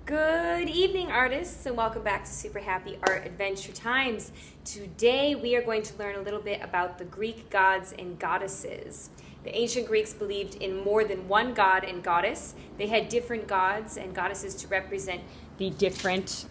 Good evening, artists, and welcome back to Super Happy Art Adventure Times. Today we are going to learn a little bit about the Greek gods and goddesses. The ancient Greeks believed in more than one god and goddess. They had different gods and goddesses to represent the different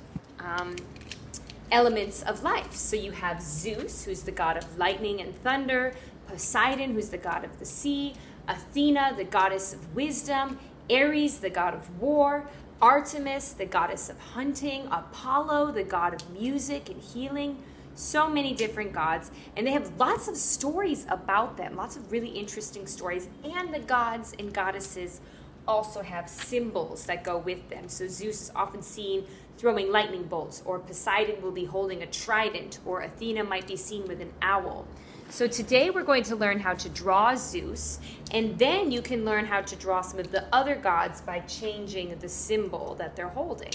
elements of life. So you have Zeus, who's the god of lightning and thunder, Poseidon, who's the god of the sea, Athena, the goddess of wisdom, Ares, the god of war, Artemis, the goddess of hunting, Apollo, the god of music and healing. So many different gods, and they have lots of stories about them, lots of really interesting stories. And the gods and goddesses also have symbols that go with them. So Zeus is often seen throwing lightning bolts, or Poseidon will be holding a trident, or Athena might be seen with an owl. So today we're going to learn how to draw Zeus, and then you can learn how to draw some of the other gods by changing the symbol that they're holding.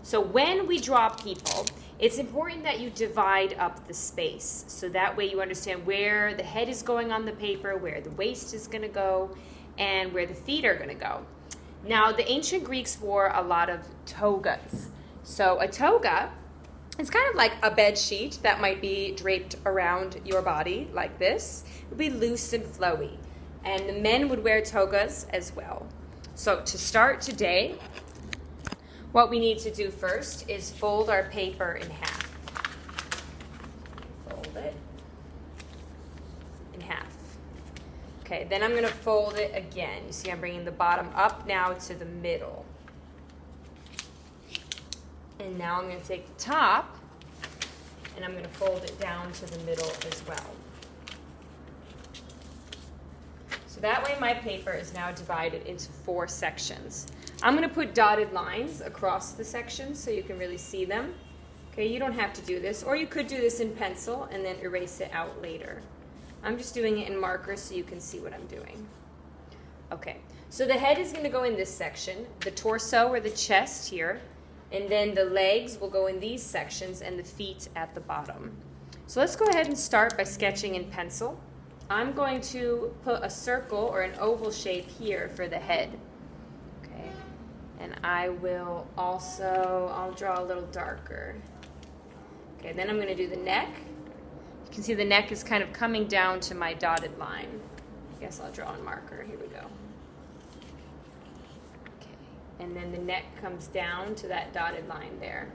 So when we draw people, it's important that you divide up the space. So that way you understand where the head is going on the paper, where the waist is going to go, and where the feet are going to go. Now, the ancient Greeks wore a lot of togas. So a toga, it's kind of like a bed sheet that might be draped around your body like this. It would be loose and flowy. And the men would wear togas as well. So to start today, what we need to do first is fold our paper in half. Fold it in half. Okay, then I'm going to fold it again. You see I'm bringing the bottom up now to the middle. And now I'm going to take the top and I'm going to fold it down to the middle as well. So that way my paper is now divided into 4 sections. I'm going to put dotted lines across the sections so you can really see them. Okay, you don't have to do this, or you could do this in pencil and then erase it out later. I'm just doing it in marker so you can see what I'm doing. Okay, so the head is going to go in this section, the torso or the chest here, and then the legs will go in these sections and the feet at the bottom. So let's go ahead and start by sketching in pencil. I'm going to put a circle or an oval shape here for the head. Okay, and I'll draw a little darker. Okay, then I'm going to do the neck. You can see the neck is kind of coming down to my dotted line. I guess I'll draw on marker. Here we go. And then the neck comes down to that dotted line there.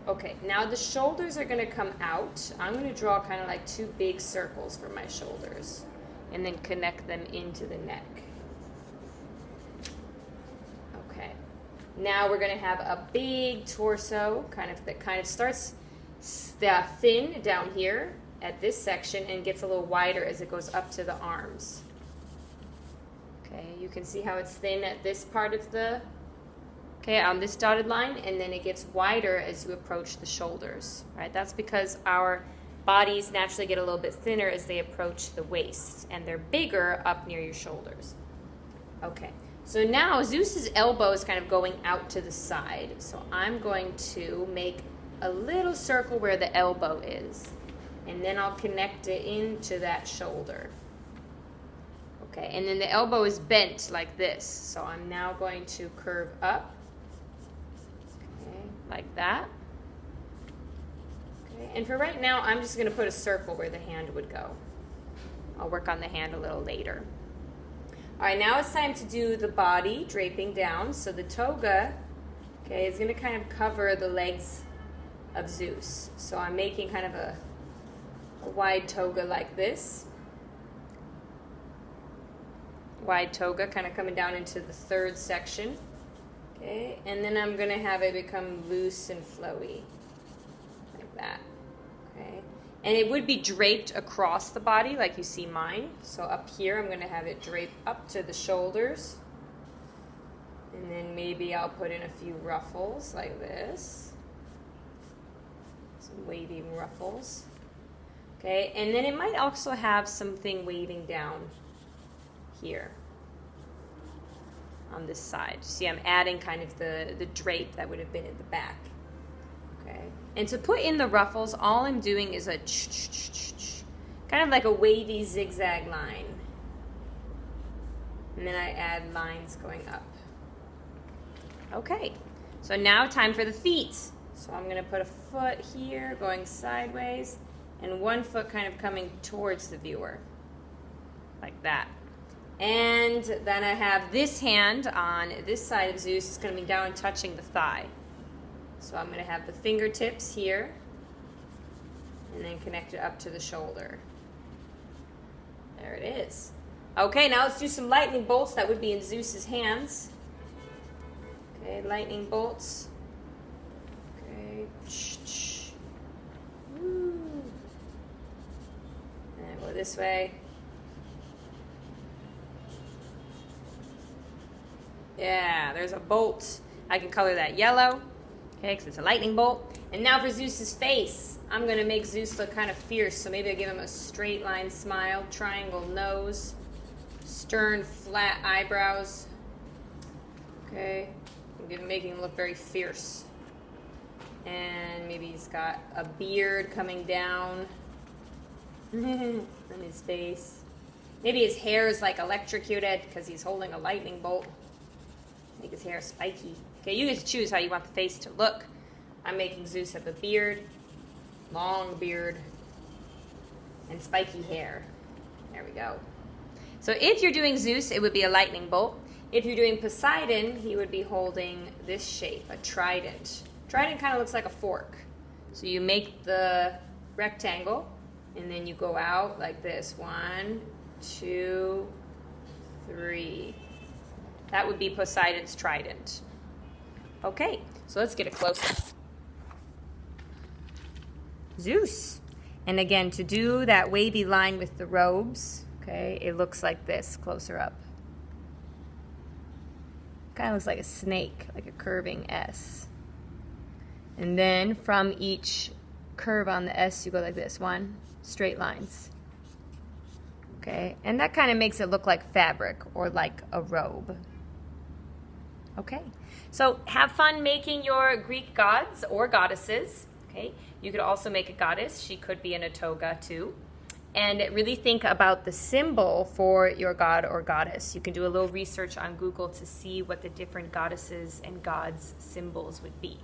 Okay, now the shoulders are going to come out. I'm going to draw kind of like 2 big circles for my shoulders and then connect them into the neck. Okay, now we're going to have a big torso that kind of starts thin down here at this section and gets a little wider as it goes up to the arms. Okay, you can see how it's thin at this part of on this dotted line, and then it gets wider as you approach the shoulders, right? That's because our bodies naturally get a little bit thinner as they approach the waist, and they're bigger up near your shoulders. Okay, so now Zeus's elbow is kind of going out to the side, so I'm going to make a little circle where the elbow is, and then I'll connect it into that shoulder. Okay, and then the elbow is bent like this, so I'm now going to curve up. Like that. Okay, and for right now, I'm just going to put a circle where the hand would go. I'll work on the hand a little later. All right, now it's time to do the body draping down. So the toga, is going to kind of cover the legs of Zeus. So I'm making kind of a wide toga like this. Wide toga kind of coming down into the 3rd section. Okay, and then I'm going to have it become loose and flowy, like that, okay? And it would be draped across the body like you see mine. So up here, I'm going to have it drape up to the shoulders. And then maybe I'll put in a few ruffles like this. Some waving ruffles. Okay, and then it might also have something waving down here on this side. See, I'm adding kind of the drape that would have been in the back. Okay, and to put in the ruffles, all I'm doing is a kind of like a wavy zigzag line. And then I add lines going up. Okay, So now time for the feet. So I'm going to put a foot here going sideways and one foot kind of coming towards the viewer. Like that. And then I have this hand on this side of Zeus. It's going to be down and touching the thigh. So I'm going to have the fingertips here and then connect it up to the shoulder. There it is. Okay, now let's do some lightning bolts. That would be in Zeus's hands. Okay, lightning bolts. Okay. Woo. And go this way. Yeah, there's a bolt. I can color that yellow. Okay, because it's a lightning bolt. And now for Zeus's face. I'm going to make Zeus look kind of fierce. So maybe I give him a straight line smile, triangle nose, stern, flat eyebrows. Okay, I'm making him look very fierce. And maybe he's got a beard coming down on his face. Maybe his hair is like electrocuted because he's holding a lightning bolt. Make his hair spiky. Okay, you get to choose how you want the face to look. I'm making Zeus have a beard, long beard, and spiky hair. There we go. So if you're doing Zeus, it would be a lightning bolt. If you're doing Poseidon, he would be holding this shape, a trident. Trident kind of looks like a fork. So you make the rectangle, and then you go out like this. 1, 2, 3. That would be Poseidon's trident. Okay, so let's get it closer. Zeus. And again, to do that wavy line with the robes, okay, it looks like this, closer up. Kind of looks like a snake, like a curving S. And then from each curve on the S, you go like this. 1, straight lines. Okay, and that kind of makes it look like fabric or like a robe. Okay, so have fun making your Greek gods or goddesses. Okay, you could also make a goddess. She could be in a toga too. And really think about the symbol for your god or goddess. You can do a little research on Google to see what the different goddesses and gods symbols would be.